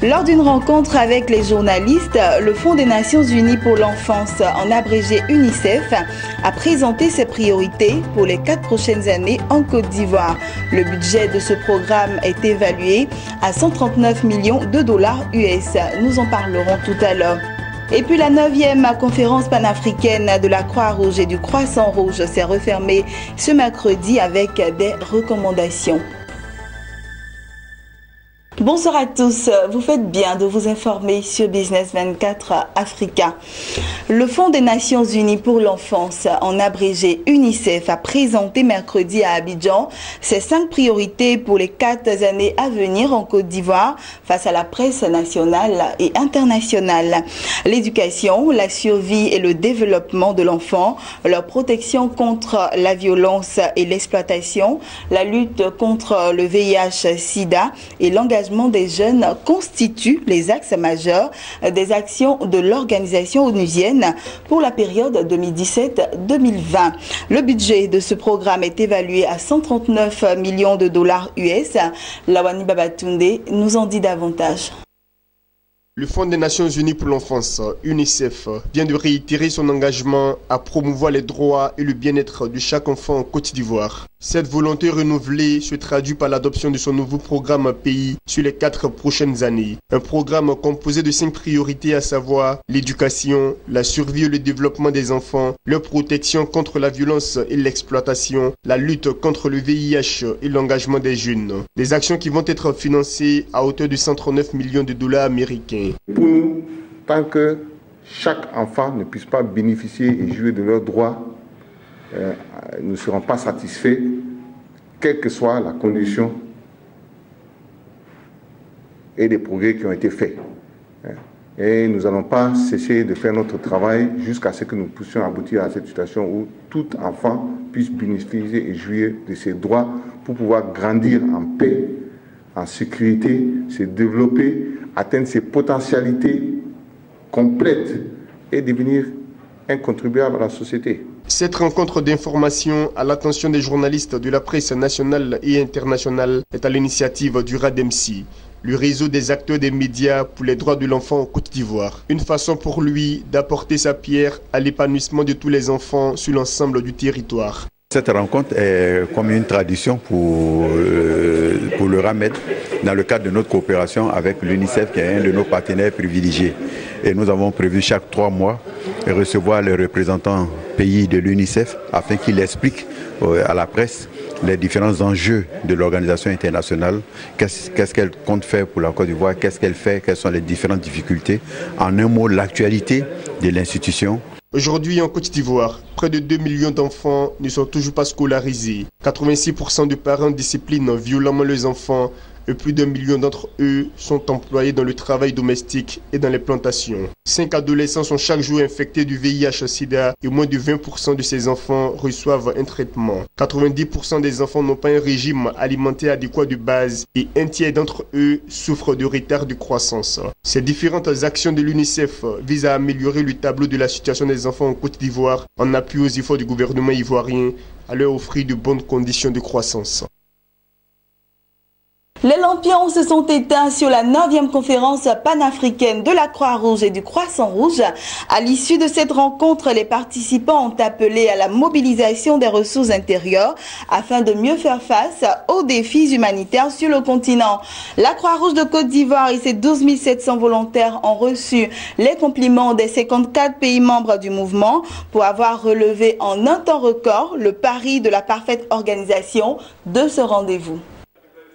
Lors d'une rencontre avec les journalistes, le Fonds des Nations Unies pour l'enfance, en abrégé UNICEF, a présenté ses priorités pour les 4 prochaines années en Côte d'Ivoire. Le budget de ce programme est évalué à 139 millions de dollars US. Nous en parlerons tout à l'heure. Et puis la 9e conférence panafricaine de la Croix-Rouge et du Croissant-Rouge s'est refermée ce mercredi avec des recommandations. Bonsoir à tous, vous faites bien de vous informer sur Business 24 Africa. Le Fonds des Nations Unies pour l'enfance, en abrégé UNICEF, a présenté mercredi à Abidjan ses 5 priorités pour les 4 années à venir en Côte d'Ivoire face à la presse nationale et internationale. L'éducation, la survie et le développement de l'enfant, leur protection contre la violence et l'exploitation, la lutte contre le VIH-Sida et l'engagement des jeunes constituent les axes majeurs des actions de l'organisation onusienne pour la période 2017-2020. Le budget de ce programme est évalué à 139 millions de dollars US. Lawani Babatunde nous en dit davantage. Le Fonds des Nations Unies pour l'enfance, UNICEF, vient de réitérer son engagement à promouvoir les droits et le bien-être de chaque enfant en Côte d'Ivoire. Cette volonté renouvelée se traduit par l'adoption de son nouveau programme pays sur les 4 prochaines années. Un programme composé de 5 priorités, à savoir l'éducation, la survie et le développement des enfants, leur protection contre la violence et l'exploitation, la lutte contre le VIH et l'engagement des jeunes. Des actions qui vont être financées à hauteur de 139 millions de dollars américains. Pour nous, tant que chaque enfant ne puisse pas bénéficier et jouir de leurs droits, nous ne serons pas satisfaits, quelle que soit la condition et les progrès qui ont été faits. Et nous n'allons pas cesser de faire notre travail jusqu'à ce que nous puissions aboutir à cette situation où tout enfant puisse bénéficier et jouir de ses droits pour pouvoir grandir en paix, en sécurité, se développer, atteindre ses potentialités complètes et devenir un contribuable à la société. Cette rencontre d'information à l'attention des journalistes de la presse nationale et internationale est à l'initiative du RADEMSI, le réseau des acteurs des médias pour les droits de l'enfant en Côte d'Ivoire. Une façon pour lui d'apporter sa pierre à l'épanouissement de tous les enfants sur l'ensemble du territoire. Cette rencontre est comme une tradition pour le RAMED dans le cadre de notre coopération avec l'UNICEF qui est un de nos partenaires privilégiés. Et nous avons prévu chaque 3 mois recevoir les représentants pays de l'UNICEF afin qu'ils expliquent à la presse les différents enjeux de l'organisation internationale, qu'est-ce qu'elle compte faire pour la Côte d'Ivoire, qu'est-ce qu'elle fait, quelles sont les différentes difficultés. En un mot, l'actualité de l'institution. Aujourd'hui, en Côte d'Ivoire, près de 2 millions d'enfants ne sont toujours pas scolarisés. 86% de parents disciplinent violemment leurs enfants et plus d'1 million d'entre eux sont employés dans le travail domestique et dans les plantations. 5 adolescents sont chaque jour infectés du VIH-Sida et moins de 20% de ces enfants reçoivent un traitement. 90% des enfants n'ont pas un régime alimentaire adéquat de base et un tiers d'entre eux souffrent de retard de croissance. Ces différentes actions de l'UNICEF visent à améliorer le tableau de la situation des enfants en Côte d'Ivoire en appui aux efforts du gouvernement ivoirien à leur offrir de bonnes conditions de croissance. Les lampions se sont éteints sur la 9e conférence panafricaine de la Croix-Rouge et du Croissant-Rouge. À l'issue de cette rencontre, les participants ont appelé à la mobilisation des ressources intérieures afin de mieux faire face aux défis humanitaires sur le continent. La Croix-Rouge de Côte d'Ivoire et ses 12 700 volontaires ont reçu les compliments des 54 pays membres du mouvement pour avoir relevé en un temps record le pari de la parfaite organisation de ce rendez-vous.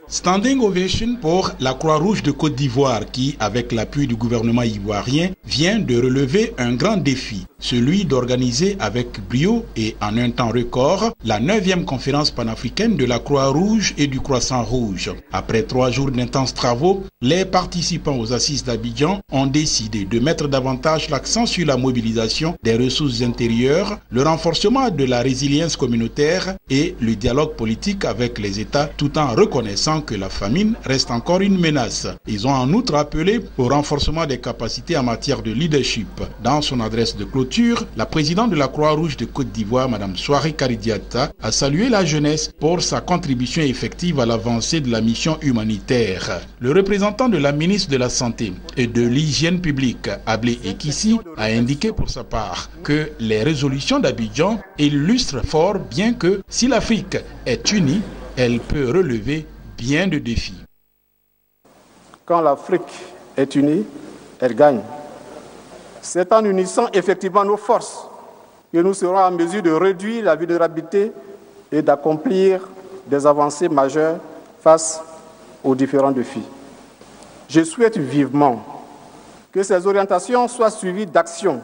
Standing ovation pour la Croix-Rouge de Côte d'Ivoire qui, avec l'appui du gouvernement ivoirien, vient de relever un grand défi, celui d'organiser avec brio et en un temps record la 9e conférence panafricaine de la Croix-Rouge et du Croissant-Rouge. Après 3 jours d'intenses travaux, les participants aux assises d'Abidjan ont décidé de mettre davantage l'accent sur la mobilisation des ressources intérieures, le renforcement de la résilience communautaire et le dialogue politique avec les États tout en reconnaissant que la famine reste encore une menace. Ils ont en outre appelé au renforcement des capacités en matière de leadership. Dans son adresse de clôture, clôture, la présidente de la Croix-Rouge de Côte d'Ivoire, Mme Souare Karidiata, a salué la jeunesse pour sa contribution effective à l'avancée de la mission humanitaire. Le représentant de la ministre de la Santé et de l'Hygiène publique, Ablé Ekissi, a indiqué pour sa part que les résolutions d'Abidjan illustrent fort bien que si l'Afrique est unie, elle peut relever bien de défis. Quand l'Afrique est unie, elle gagne. C'est en unissant effectivement nos forces que nous serons en mesure de réduire la vulnérabilité et d'accomplir des avancées majeures face aux différents défis. Je souhaite vivement que ces orientations soient suivies d'actions.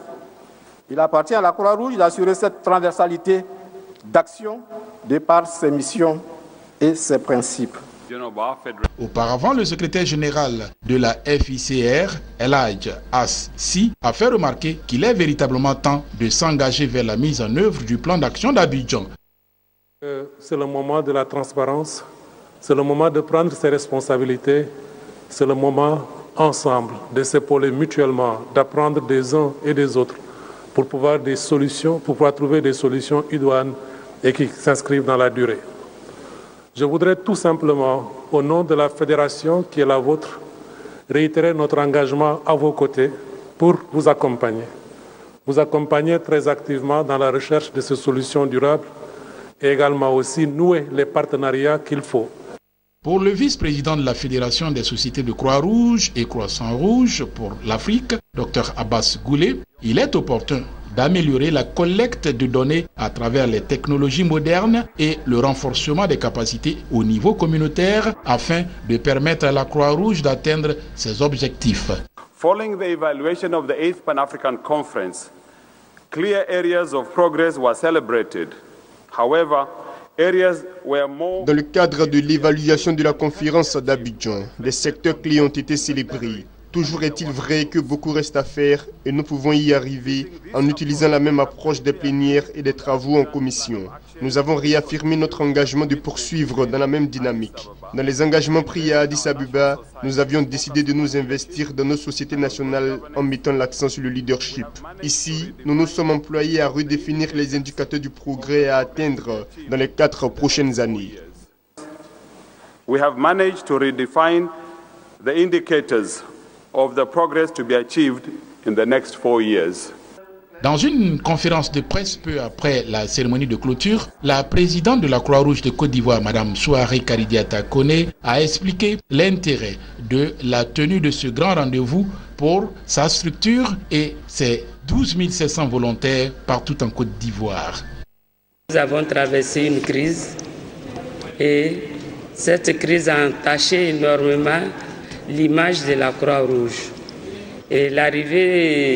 Il appartient à la Croix-Rouge d'assurer cette transversalité d'action de par ses missions et ses principes. Auparavant, le secrétaire général de la FICR, Elhadj As-Si, a fait remarquer qu'il est véritablement temps de s'engager vers la mise en œuvre du plan d'action d'Abidjan. C'est le moment de la transparence, c'est le moment de prendre ses responsabilités, c'est le moment ensemble de s'épauler mutuellement, d'apprendre des uns et des autres pour pouvoir trouver des solutions idoines et qui s'inscrivent dans la durée. Je voudrais tout simplement, au nom de la fédération qui est la vôtre, réitérer notre engagement à vos côtés pour vous accompagner. Vous accompagner très activement dans la recherche de ces solutions durables et également aussi nouer les partenariats qu'il faut. Pour le vice-président de la Fédération des sociétés de Croix-Rouge et Croissant-Rouge pour l'Afrique, Dr Abbas Goulet, il est opportun d'améliorer la collecte de données à travers les technologies modernes et le renforcement des capacités au niveau communautaire afin de permettre à la Croix-Rouge d'atteindre ses objectifs. Following the evaluation of the 8th Pan-African Conference, clear areas of progress were celebrated. However, dans le cadre de l'évaluation de la conférence d'Abidjan, les secteurs clés ont été célébrés. Toujours est-il vrai que beaucoup reste à faire et nous pouvons y arriver en utilisant la même approche des plénières et des travaux en commission. Nous avons réaffirmé notre engagement de poursuivre dans la même dynamique. Dans les engagements pris à Addis Abeba, nous avions décidé de nous investir dans nos sociétés nationales en mettant l'accent sur le leadership. Ici, nous nous sommes employés à redéfinir les indicateurs du progrès à atteindre dans les 4 prochaines années. We have managed to redefine the indicators of the progress to be achieved in the next 4 years. Dans une conférence de presse peu après la cérémonie de clôture, la présidente de la Croix-Rouge de Côte d'Ivoire, Mme Souare Karidiata Kone, a expliqué l'intérêt de la tenue de ce grand rendez-vous pour sa structure et ses 12 700 volontaires partout en Côte d'Ivoire. Nous avons traversé une crise et cette crise a entaché énormément l'image de la Croix-Rouge. Et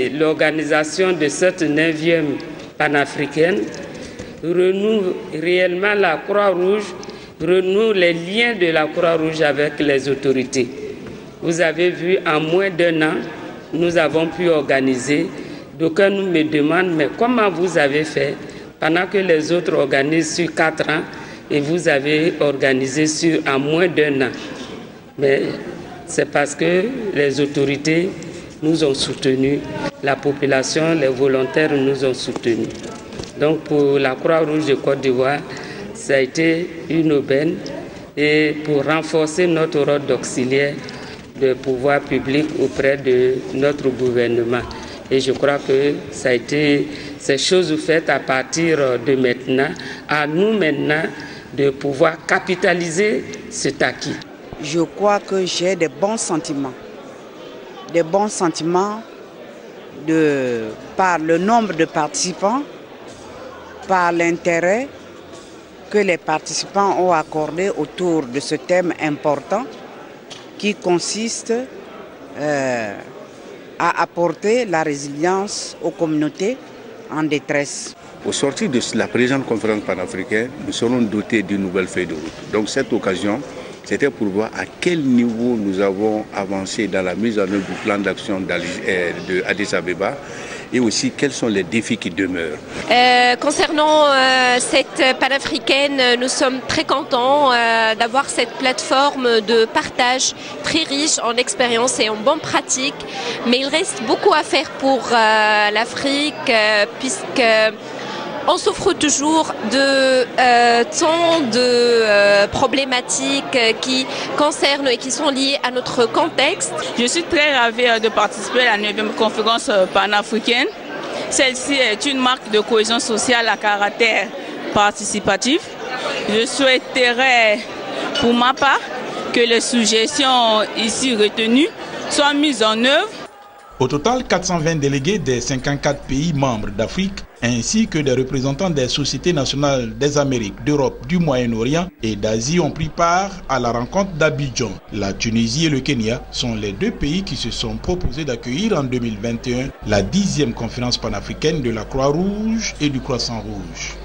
l'organisation de cette 9e panafricaine renoue réellement la Croix-Rouge, renoue les liens de la Croix-Rouge avec les autorités. Vous avez vu, en moins d'1 an, nous avons pu organiser. D'aucuns nous me demandent, mais comment vous avez fait pendant que les autres organisent sur 4 ans et vous avez organisé en moins d'1 an? Mais c'est parce que les autorités nous ont soutenus, la population, les volontaires nous ont soutenus. Donc pour la Croix-Rouge de Côte d'Ivoire, ça a été une aubaine et pour renforcer notre rôle d'auxiliaire de pouvoir public auprès de notre gouvernement. Et je crois que ça a été ces choses faites à partir de maintenant, à nous maintenant de pouvoir capitaliser cet acquis. Je crois que j'ai des bons sentiments par le nombre de participants, par l'intérêt que les participants ont accordé autour de ce thème important qui consiste à apporter la résilience aux communautés en détresse. Au sortir de la présente conférence panafricaine, nous serons dotés d'une nouvelle feuille de route. Donc cette occasion, c'était pour voir à quel niveau nous avons avancé dans la mise en œuvre du plan d'action de Addis Abeba et aussi quels sont les défis qui demeurent. Concernant cette panafricaine, nous sommes très contents d'avoir cette plateforme de partage très riche en expériences et en bonnes pratiques, mais il reste beaucoup à faire pour l'Afrique puisque on souffre toujours de tant de problématiques qui concernent et qui sont liées à notre contexte. Je suis très ravie de participer à la 9e conférence panafricaine. Celle-ci est une marque de cohésion sociale à caractère participatif. Je souhaiterais, pour ma part, que les suggestions ici retenues soient mises en œuvre. Au total, 420 délégués des 54 pays membres d'Afrique, ainsi que des représentants des sociétés nationales des Amériques, d'Europe, du Moyen-Orient et d'Asie ont pris part à la rencontre d'Abidjan. La Tunisie et le Kenya sont les deux pays qui se sont proposés d'accueillir en 2021 la 10e conférence panafricaine de la Croix-Rouge et du Croissant-Rouge.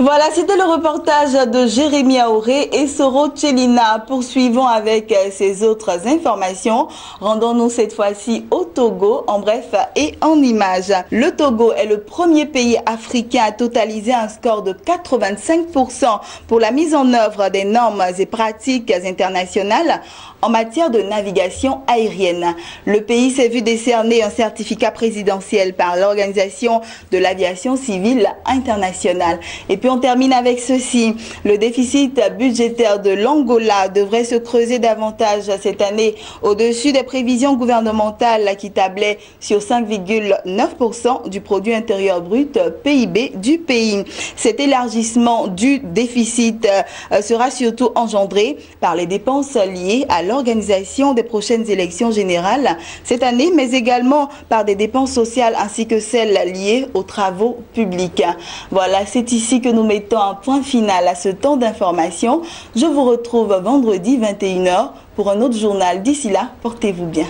Voilà, c'était le reportage de Jérémy Aoré et Soro Tchelina. Poursuivons avec ces autres informations. Rendons-nous cette fois-ci au Togo, en bref et en images. Le Togo est le premier pays africain à totaliser un score de 85% pour la mise en œuvre des normes et pratiques internationales en matière de navigation aérienne. Le pays s'est vu décerner un certificat présidentiel par l'Organisation de l'aviation civile internationale. Et puis on termine avec ceci. Le déficit budgétaire de l'Angola devrait se creuser davantage cette année au-dessus des prévisions gouvernementales qui tablaient sur 5,9% du produit intérieur brut PIB du pays. Cet élargissement du déficit sera surtout engendré par les dépenses liées à l'organisation des prochaines élections générales cette année, mais également par des dépenses sociales ainsi que celles liées aux travaux publics. Voilà, c'est ici que nous mettons un point final à ce temps d'information. Je vous retrouve vendredi 21h pour un autre journal. D'ici là, portez-vous bien.